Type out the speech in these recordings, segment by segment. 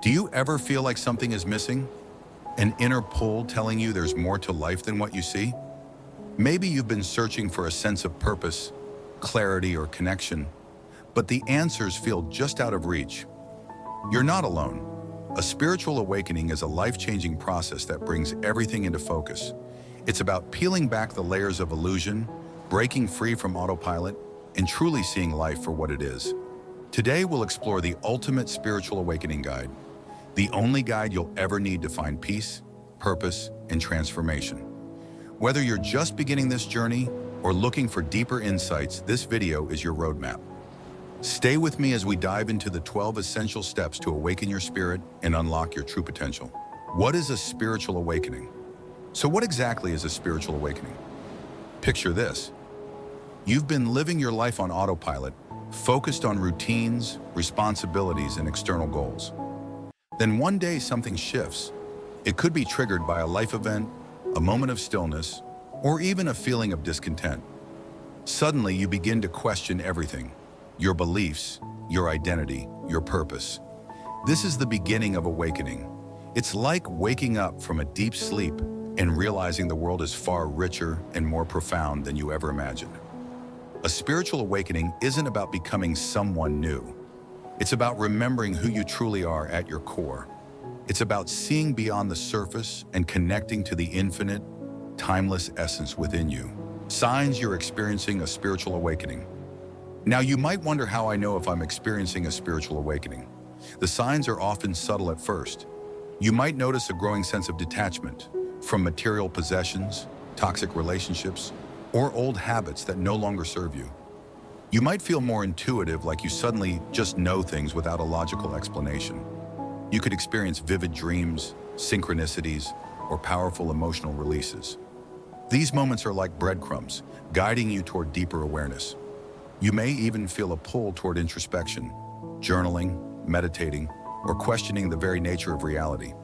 Do you ever feel like something is missing? An inner pull telling you there's more to life than what you see? Maybe you've been searching for a sense of purpose, clarity, or connection, but the answers feel just out of reach. You're not alone. A spiritual awakening is a life-changing process that brings everything into focus. It's about peeling back the layers of illusion, breaking free from autopilot, and truly seeing life for what it is. Today, we'll explore the ultimate spiritual awakening guide, the only guide you'll ever need to find peace, purpose, and transformation. Whether you're just beginning this journey or looking for deeper insights, this video is your roadmap. Stay with me as we dive into the 12 essential steps to awaken your spirit and unlock your true potential. What is a spiritual awakening? So what exactly is a spiritual awakening? Picture this. You've been living your life on autopilot, focused on routines, responsibilities, and external goals. Then one day something shifts. It could be triggered by a life event, a moment of stillness, or even a feeling of discontent. Suddenly you begin to question everything: your beliefs, your identity, your purpose. This is the beginning of awakening. It's like waking up from a deep sleep and realizing the world is far richer and more profound than you ever imagined. A spiritual awakening isn't about becoming someone new. It's about remembering who you truly are at your core. It's about seeing beyond the surface and connecting to the infinite, timeless essence within you. Signs you're experiencing a spiritual awakening. Now, you might wonder how I know if I'm experiencing a spiritual awakening. The signs are often subtle at first. You might notice a growing sense of detachment from material possessions, toxic relationships, or old habits that no longer serve you. You might feel more intuitive, like you suddenly just know things without a logical explanation. You could experience vivid dreams, synchronicities, or powerful emotional releases. These moments are like breadcrumbs, guiding you toward deeper awareness. You may even feel a pull toward introspection, journaling, meditating, or questioning the very nature of reality.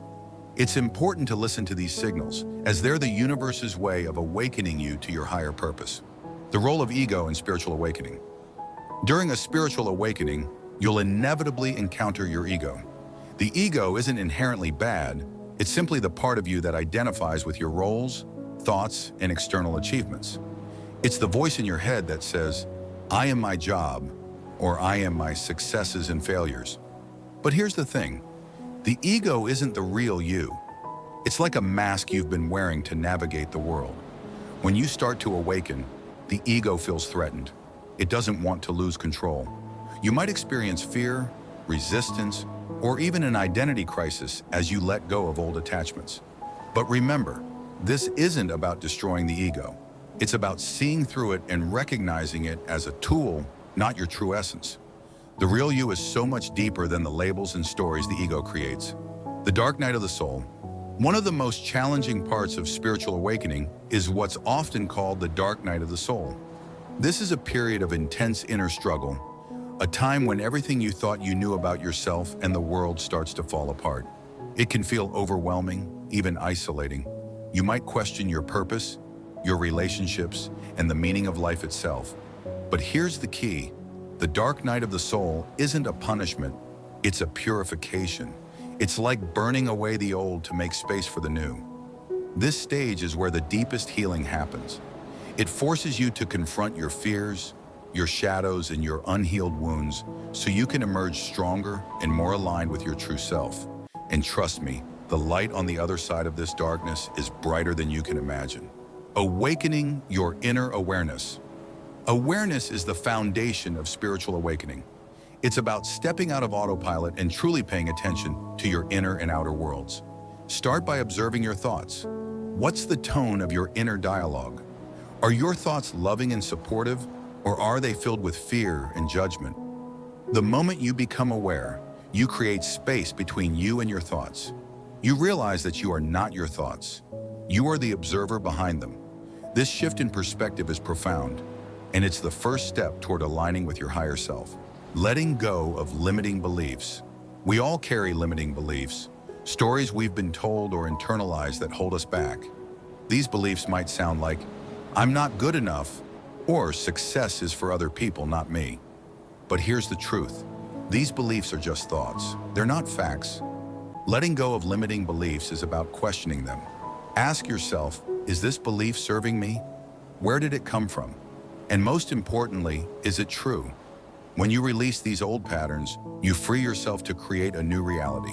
It's important to listen to these signals, as they're the universe's way of awakening you to your higher purpose. The role of ego in spiritual awakening. During a spiritual awakening, you'll inevitably encounter your ego. The ego isn't inherently bad, it's simply the part of you that identifies with your roles, thoughts, and external achievements. It's the voice in your head that says, "I am my job," or "I am my successes and failures." But here's the thing. The ego isn't the real you. It's like a mask you've been wearing to navigate the world. When you start to awaken, the ego feels threatened. It doesn't want to lose control. You might experience fear, resistance, or even an identity crisis as you let go of old attachments. But remember, this isn't about destroying the ego. It's about seeing through it and recognizing it as a tool, not your true essence. The real you is so much deeper than the labels and stories the ego creates. The dark night of the soul. One of the most challenging parts of spiritual awakening is what's often called the dark night of the soul. This is a period of intense inner struggle, a time when everything you thought you knew about yourself and the world starts to fall apart. It can feel overwhelming, even isolating. You might question your purpose, your relationships, and the meaning of life itself. But here's the key. The dark night of the soul isn't a punishment, it's a purification. It's like burning away the old to make space for the new. This stage is where the deepest healing happens. It forces you to confront your fears, your shadows, and your unhealed wounds so you can emerge stronger and more aligned with your true self. And trust me, the light on the other side of this darkness is brighter than you can imagine. Awakening your inner awareness. Awareness is the foundation of spiritual awakening. It's about stepping out of autopilot and truly paying attention to your inner and outer worlds. Start by observing your thoughts. What's the tone of your inner dialogue? Are your thoughts loving and supportive, or are they filled with fear and judgment? The moment you become aware, you create space between you and your thoughts. You realize that you are not your thoughts. You are the observer behind them. This shift in perspective is profound, and it's the first step toward aligning with your higher self. Letting go of limiting beliefs. We all carry limiting beliefs, stories we've been told or internalized that hold us back. These beliefs might sound like, "I'm not good enough," or "success is for other people, not me." But here's the truth. These beliefs are just thoughts. They're not facts. Letting go of limiting beliefs is about questioning them. Ask yourself, is this belief serving me? Where did it come from? And most importantly, is it true? When you release these old patterns, you free yourself to create a new reality,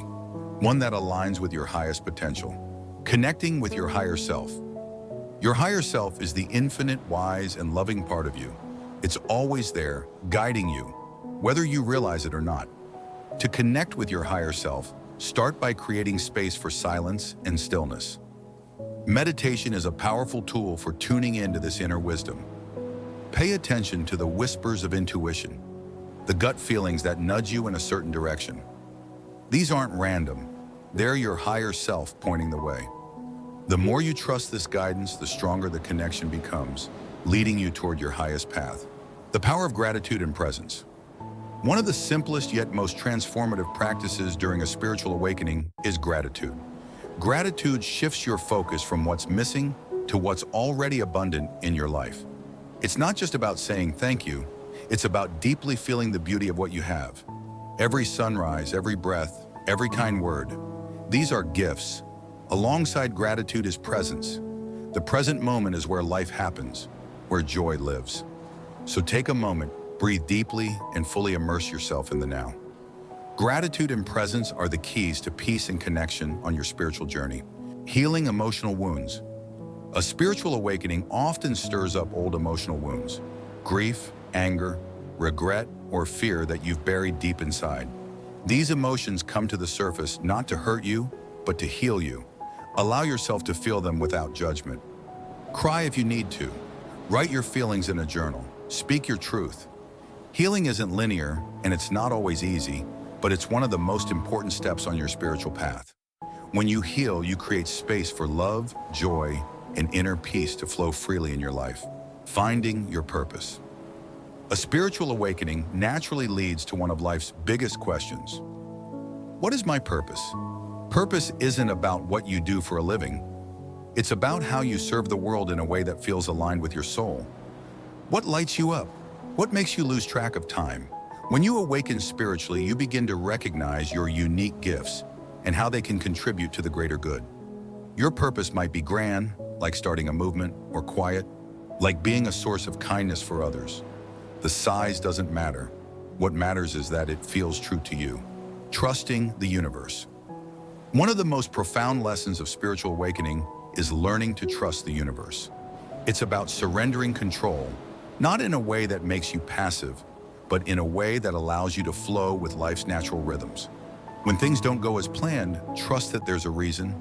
one that aligns with your highest potential. Connecting with your higher self. Your higher self is the infinite, wise, and loving part of you. It's always there, guiding you, whether you realize it or not. To connect with your higher self, start by creating space for silence and stillness. Meditation is a powerful tool for tuning into this inner wisdom. Pay attention to the whispers of intuition, the gut feelings that nudge you in a certain direction. These aren't random. They're your higher self pointing the way. The more you trust this guidance, the stronger the connection becomes, leading you toward your highest path. The power of gratitude and presence. One of the simplest yet most transformative practices during a spiritual awakening is gratitude. Gratitude shifts your focus from what's missing to what's already abundant in your life. It's not just about saying thank you, it's about deeply feeling the beauty of what you have. Every sunrise, every breath, every kind word. These are gifts. Alongside gratitude is presence. The present moment is where life happens, where joy lives. So take a moment, breathe deeply, and fully immerse yourself in the now. Gratitude and presence are the keys to peace and connection on your spiritual journey. Healing emotional wounds. A spiritual awakening often stirs up old emotional wounds, grief, anger, regret, or fear that you've buried deep inside. These emotions come to the surface not to hurt you, but to heal you. Allow yourself to feel them without judgment. Cry if you need to. Write your feelings in a journal. Speak your truth. Healing isn't linear, and it's not always easy, but it's one of the most important steps on your spiritual path. When you heal, you create space for love, joy, and inner peace to flow freely in your life. Finding your purpose. A spiritual awakening naturally leads to one of life's biggest questions. What is my purpose? Purpose isn't about what you do for a living. It's about how you serve the world in a way that feels aligned with your soul. What lights you up? What makes you lose track of time? When you awaken spiritually, you begin to recognize your unique gifts and how they can contribute to the greater good. Your purpose might be grand, like starting a movement, or quiet, like being a source of kindness for others. The size doesn't matter. What matters is that it feels true to you. Trusting the universe. One of the most profound lessons of spiritual awakening is learning to trust the universe. It's about surrendering control, not in a way that makes you passive, but in a way that allows you to flow with life's natural rhythms. When things don't go as planned, trust that there's a reason.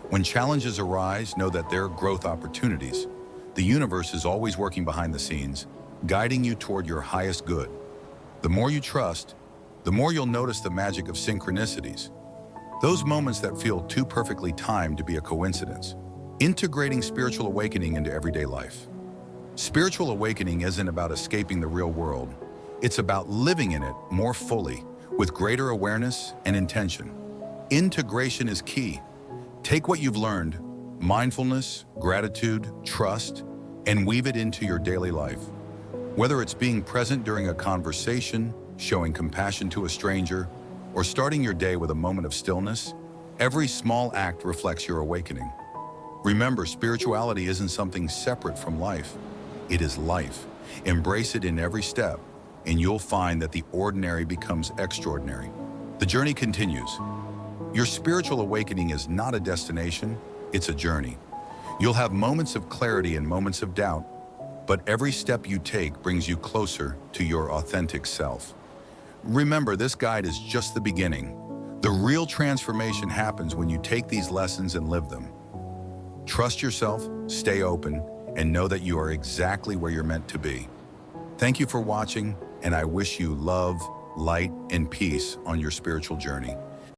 When challenges arise, know that there are growth opportunities. The universe is always working behind the scenes, guiding you toward your highest good. The more you trust, the more you'll notice the magic of synchronicities. Those moments that feel too perfectly timed to be a coincidence. Integrating spiritual awakening into everyday life. Spiritual awakening isn't about escaping the real world. It's about living in it more fully, with greater awareness and intention. Integration is key. Take what you've learned, mindfulness, gratitude, trust, and weave it into your daily life. Whether it's being present during a conversation, showing compassion to a stranger, or starting your day with a moment of stillness, every small act reflects your awakening. Remember, spirituality isn't something separate from life. It is life. Embrace it in every step, and you'll find that the ordinary becomes extraordinary. The journey continues. Your spiritual awakening is not a destination, it's a journey. You'll have moments of clarity and moments of doubt, but every step you take brings you closer to your authentic self. Remember, this guide is just the beginning. The real transformation happens when you take these lessons and live them. Trust yourself, stay open, and know that you are exactly where you're meant to be. Thank you for watching, and I wish you love, light, and peace on your spiritual journey.